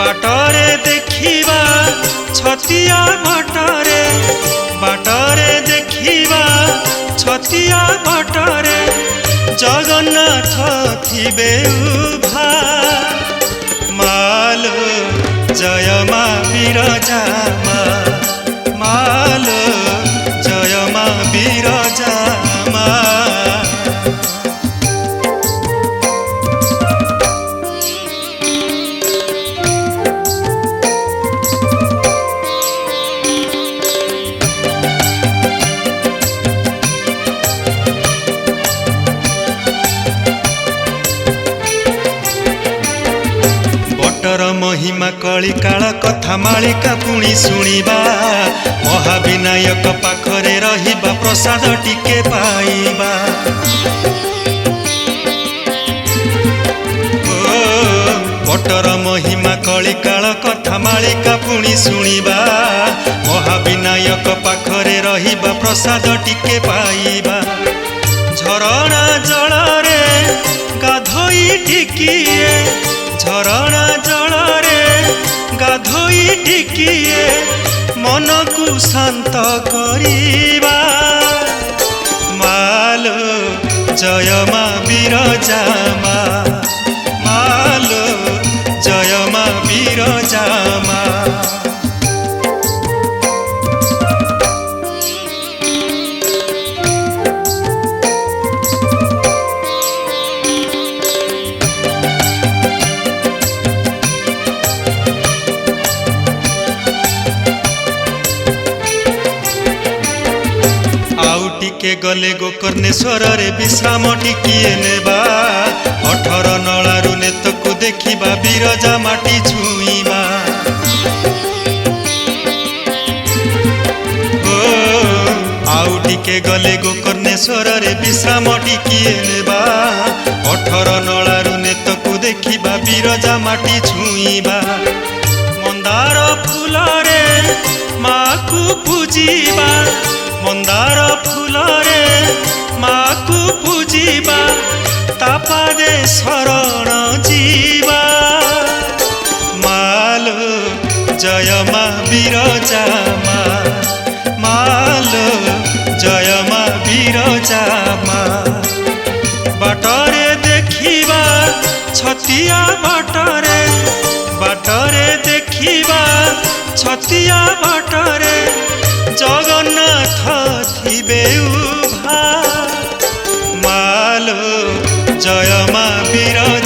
बाटरे देखिबा छतिया बाटरे बाटरे देखिबा छतिया बाटरे जगन्नाथ थिबे उभा मालो जय मा बिरजा मा मालो जय मा बिरजा मा। बटर महिमा कलिकाल कथा मालिका पुणी शुणिबा महाविनायक पाखरे रहिबा प्रसाद टिके पाइबा। बटर महिमा कलिकाल कथा मालिका पुणी शुणिबा महाविनायक पाखरे रहिबा प्रसाद टिके पाइबा। झरणा जलरे गाधोई टिकिए झरणा जलरे गाधोई टिकिए मन को शांत करिबा मालो जय मा बिरजा मा मालो जय मा बिरजा मा। टिके गले गोकर्णेश्वर रे विश्राम टिकिए नेबा 18 नलारु नेतकु देखिबा बिरजा माटी छुईबा। आउ टिके गले गोकर्णेश्वर रे विश्राम टिकिए नेबा 18 नलारु नेतकु देखिबा बिरजा माटी छुईबा। मंदार फूल रे माँ को पूजिबा मंदार फूल रे माँ को पूजिबा तापादे शरण जीवा मालो जय मा बिरजा मा मालो जय मा बिरजा मा। बाटरे देखिबा छतिया बाटरे बाटरे देखिबा छतिया बाटरे जगन्नाथ थिबे उभा मालो जय मा बिरजा।